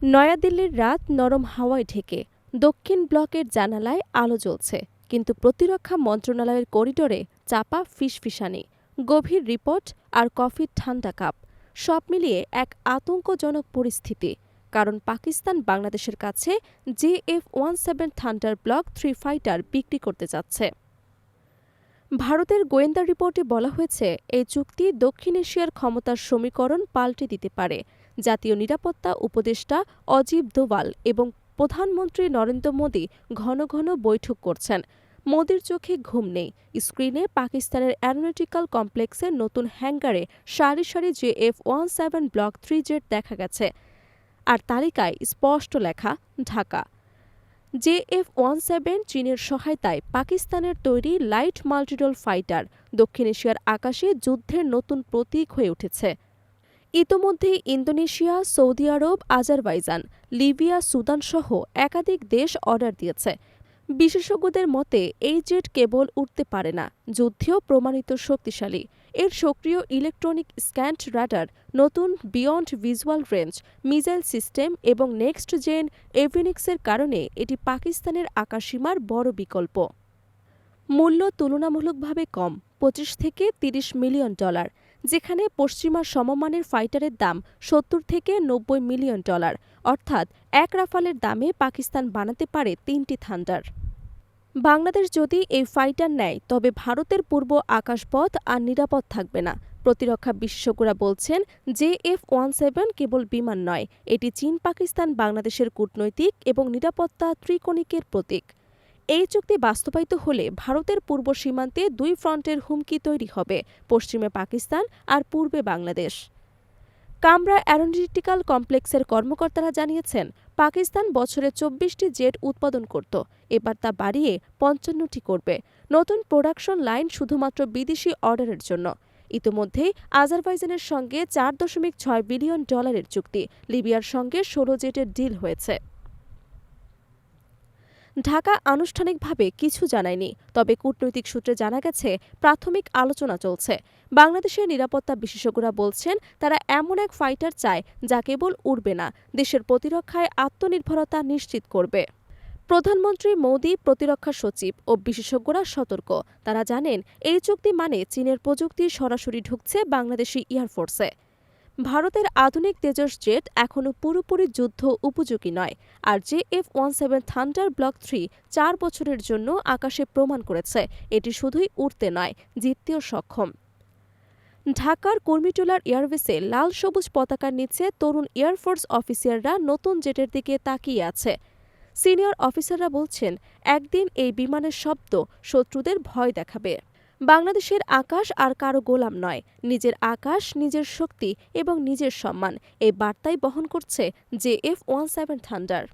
নয়াদিল্লির রাত নরম হাওয়ায় ঢেকে দক্ষিণ ব্লকের জানালায় আলো জ্বলছে, কিন্তু প্রতিরক্ষা মন্ত্রণালয়ের করিডোরে চাপা ফিসফিসানি, গভীর রিপোর্ট আর কফির ঠান্ডা কাপ, সব মিলিয়ে এক আতঙ্কজনক পরিস্থিতি। কারণ পাকিস্তান বাংলাদেশের কাছে JF-17 থান্ডার ব্লক 3 ফাইটার বিক্রি করতে যাচ্ছে। ভারতের গোয়েন্দা রিপোর্টে বলা হয়েছে, এই চুক্তি দক্ষিণ এশিয়ার ক্ষমতার সমীকরণ পাল্টে দিতে পারে। জাতীয় নিরাপত্তা উপদেষ্টা অজিত দোভাল এবং প্রধানমন্ত্রী নরেন্দ্র মোদি ঘন ঘন বৈঠক করছেন। মোদির চোখে ঘুম নেই। স্ক্রিনে পাকিস্তানের অ্যারোনটিক্যাল কমপ্লেক্সের নতুন হ্যাঙ্গারে সারি সারি JF-17 ব্লক 3 জেট দেখা গেছে, আর তালিকায় স্পষ্ট লেখা ঢাকা। JF-17 চীনের সহায়তায় পাকিস্তানের তৈরি লাইট মাল্টিরোল ফাইটার দক্ষিণ এশিয়ার আকাশে যুদ্ধের নতুন প্রতীক হয়ে উঠেছে। ইতোমধ্যেই ইন্দোনেশিয়া, সৌদি আরব, আজারবাইজান, লিবিয়া, সুদানসহ একাধিক দেশ অর্ডার দিয়েছে। বিশেষজ্ঞদের মতে এই জেট কেবল উড়তে পারে না, যুদ্ধেও প্রমাণিত শক্তিশালী। এর সক্রিয় ইলেকট্রনিক স্ক্যান্ড রাডার, নতুন beyond visual range missile system এবং নেক্সট জেন এভিনিক্সের কারণে এটি পাকিস্তানের আকাশসীমার বড় বিকল্প। মূল্য তুলনামূলকভাবে কম, 25 থেকে 30 মিলিয়ন ডলার, যেখানে পশ্চিমা সমমানের ফাইটারের দাম 70 থেকে 90 মিলিয়ন ডলার। অর্থাৎ এক রাফালের দামে পাকিস্তান বানাতে পারে 3টি থান্ডার। বাংলাদেশ যদি এই ফাইটার নেয়, তবে ভারতের পূর্ব আকাশপথ আর নিরাপদ থাকবে না। প্রতিরক্ষা বিশেষজ্ঞরা বলছেন, JF-17 কেবল বিমান নয়, এটি চীন, পাকিস্তান, বাংলাদেশের কূটনৈতিক এবং নিরাপত্তা ত্রিকোণিকের প্রতীক। এই চুক্তি বাস্তবায়িত হলে ভারতের পূর্ব সীমান্তে 2 ফ্রন্টের হুমকি তৈরি হবে, পশ্চিমে পাকিস্তান আর পূর্বে বাংলাদেশ। কামরা অ্যারোনটিক্যাল কমপ্লেক্সের কর্মকর্তারা জানিয়েছেন, পাকিস্তান বছরে 24টি জেট উৎপাদন করত, এবার তা বাড়িয়ে 55টি করবে। নতুন প্রোডাকশন লাইন শুধুমাত্র বিদেশি অর্ডারের জন্য। ইতোমধ্যেই আজারবাইজানের সঙ্গে $4.6 বিলিয়ন চুক্তি, লিবিয়ার সঙ্গে 16 জেটের ডিল হয়েছে। ঢাকা আনুষ্ঠানিকভাবে কিছু জানায়নি, তবে কূটনৈতিক সূত্রে জানা গেছে প্রাথমিক আলোচনা চলছে। বাংলাদেশের নিরাপত্তা বিশেষজ্ঞরা বলছেন, তারা এমন এক ফাইটার চায় যা কেবল উড়বে না, দেশের প্রতিরক্ষায় আত্মনির্ভরতা নিশ্চিত করবে। প্রধানমন্ত্রী মোদি, প্রতিরক্ষা সচিব ও বিশেষজ্ঞরা সতর্ক। তারা জানেন, এই চুক্তি মানে চীনের প্রযুক্তি সরাসরি ঢুকছে বাংলাদেশি এয়ারফোর্সে। ভারতের আধুনিক তেজস জেট এখনও পুরোপুরি যুদ্ধ উপযোগী নয়, আর JF-17 থান্ডার ব্লক 3 4 বছরের জন্য আকাশে প্রমাণ করেছে এটি শুধুই উড়তে নয়, জিততেও সক্ষম। ঢাকার কুর্মিটোলার এয়ারবেসে লাল সবুজ পতাকার নিচে তরুণ এয়ারফোর্স অফিসাররা নতুন জেটের দিকে তাকিয়ে আছে। সিনিয়র অফিসাররা বলছেন, একদিন এই বিমানের শব্দ শত্রুদের ভয় দেখাবে। বাংলাদেশের আকাশ আর কারো গোলাম নয়, নিজের আকাশ, নিজের শক্তি এবং নিজের সম্মান, এই বার্তাই বহন করছে JF-17 থান্ডার।